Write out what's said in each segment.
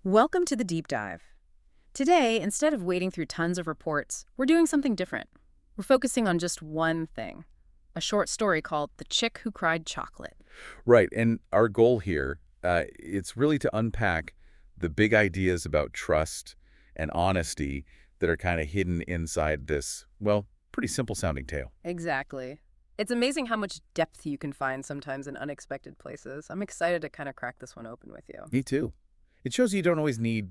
Welcome to the deep dive. Today, instead of wading through tons of reports, we're doing something different. We're focusing on just one thing, a short story called The Chick Who Cried Chocolate. Right, and our goal here, it's really to unpack the big ideas about trust and honesty that are kind of hidden inside this, well, pretty simple-sounding tale. Exactly. It's amazing how much depth you can find sometimes in unexpected places. I'm excited to kind of crack this one open with you. Me too. It shows you don't always need,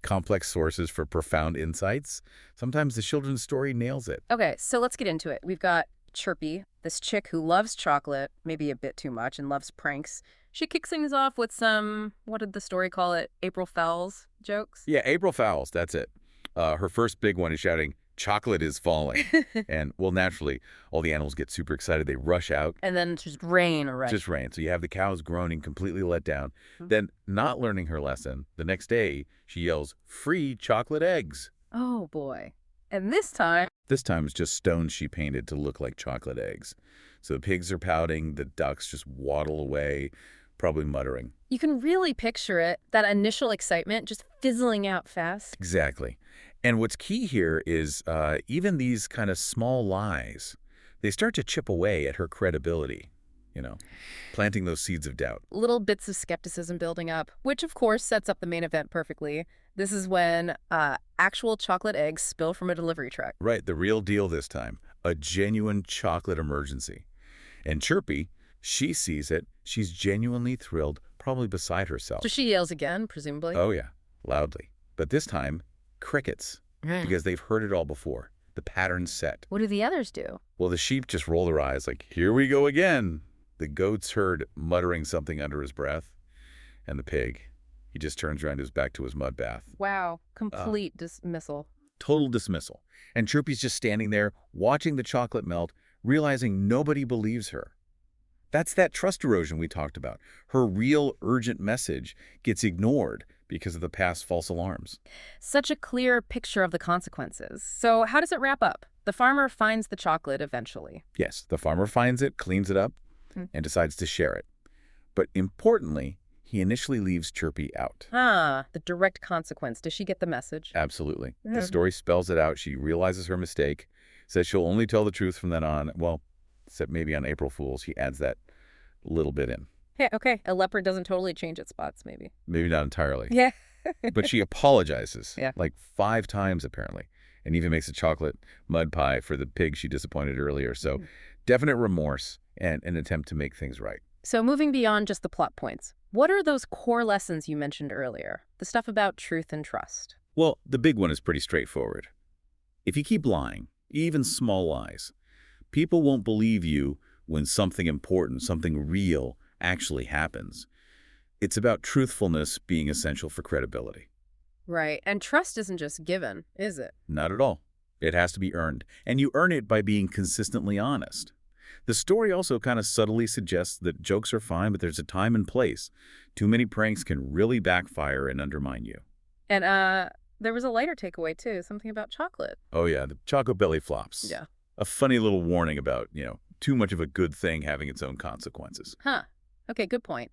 complex sources for profound insights. Sometimes the children's story nails it. Okay, so let's get into it. We've got Chirpy, this chick who loves chocolate, maybe a bit too much, and loves pranks. She kicks things off with some, what did the story call it, April Fowls jokes? Yeah, April Fowls, that's it. Her first big one is shouting, "Chocolate is falling." And, well, naturally, all the animals get super excited. They rush out. And then just rain, right? Just rain. So you have the cows groaning, completely let down. Mhm. Then, not learning her lesson, the next day, she yells, "Free chocolate eggs." Oh, boy. And this time, This time it's just stones she painted to look like chocolate eggs. So the pigs are pouting, the ducks just waddle away, probably muttering. you can really picture it, that initial excitement just fizzling out fast. Exactly. And what's key here is even these kind of small lies, they start to chip away at her credibility, you know, planting those seeds of doubt. Little bits of skepticism building up, which of course sets up the main event perfectly. This is when actual chocolate eggs spill from a delivery truck. Right, the real deal this time, a genuine chocolate emergency. And Chirpy, she sees it. She's genuinely thrilled, probably beside herself. So she yells again, presumably. Oh, yeah, loudly. But this time, crickets, Right. because they've heard it all before. The pattern's set. What do the others do? Well, the sheep just roll their eyes like, "Here we go again." The goat's heard muttering something under his breath. And the pig, he just turns around his back to his mud bath. Wow, complete dismissal. Total dismissal. And Chirpy's just standing there, watching the chocolate melt, realizing nobody believes her. That's that trust erosion we talked about. Her real urgent message gets ignored because of the past false alarms. Such a clear picture of the consequences. So how does it wrap up? The farmer finds the chocolate eventually. Yes, the farmer finds it, cleans it up, Hmm. and decides to share it. But importantly, he initially leaves Chirpy out. Ah, the direct consequence. Does she get the message? Absolutely. The Mhm. story spells it out. She realizes her mistake, says she'll only tell the truth from then on. Well, except maybe on April Fool's, she adds that little bit in. Yeah, okay. A leopard doesn't totally change its spots, maybe. Maybe not entirely. Yeah. But she apologizes, Yeah. like 5 times apparently, and even makes a chocolate mud pie for the pig she disappointed earlier. So Mhm. definite remorse and an attempt to make things right. So moving beyond just the plot points, what are those core lessons you mentioned earlier? The stuff about truth and trust. Well, the big one is pretty straightforward. If you keep lying, even small lies, people won't believe you when something important, something real, actually happens. It's about truthfulness being essential for credibility. Right. And trust isn't just given, is it? Not at all. It has to be earned. And you earn it by being consistently honest. The story also kind of subtly suggests that jokes are fine, but there's a time and place. Too many pranks can really backfire and undermine you. And there was a lighter takeaway too, something about chocolate. Oh yeah, the chocolate belly flops. Yeah. A funny little warning about, too much of a good thing having its own consequences. Huh. Okay, good point.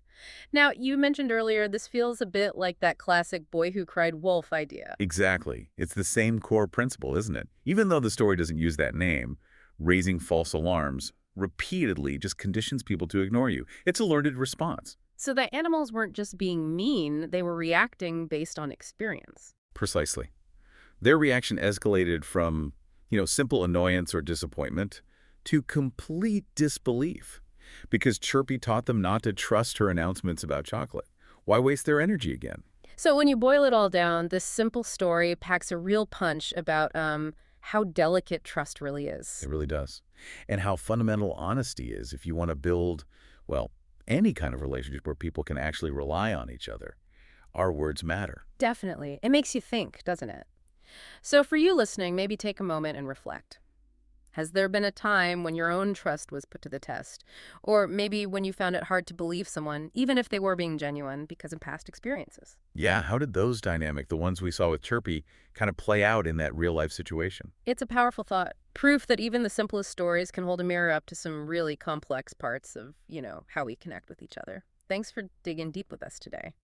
Now, you mentioned earlier this feels a bit like that classic boy who cried wolf idea. Exactly. It's the same core principle, isn't it? Even though the story doesn't use that name, raising false alarms repeatedly just conditions people to ignore you. It's a learned response. So the animals weren't just being mean, they were reacting based on experience. Precisely. Their reaction escalated from, simple annoyance or disappointment to complete disbelief because Chirpy taught them not to trust her announcements about chocolate. Why waste their energy again? So when you boil it all down, this simple story packs a real punch about how delicate trust really is. It really does. And how fundamental honesty is if you want to build, well, any kind of relationship where people can actually rely on each other. Our words matter. Definitely. It makes you think, doesn't it? So for you listening, maybe take a moment and reflect. Has there been a time when your own trust was put to the test? Or maybe when you found it hard to believe someone, even if they were being genuine because of past experiences? Yeah, how did those dynamic, the ones we saw with Chirpy, kind of play out in that real-life situation? It's a powerful thought. Proof that even the simplest stories can hold a mirror up to some really complex parts of, how we connect with each other. Thanks for digging deep with us today.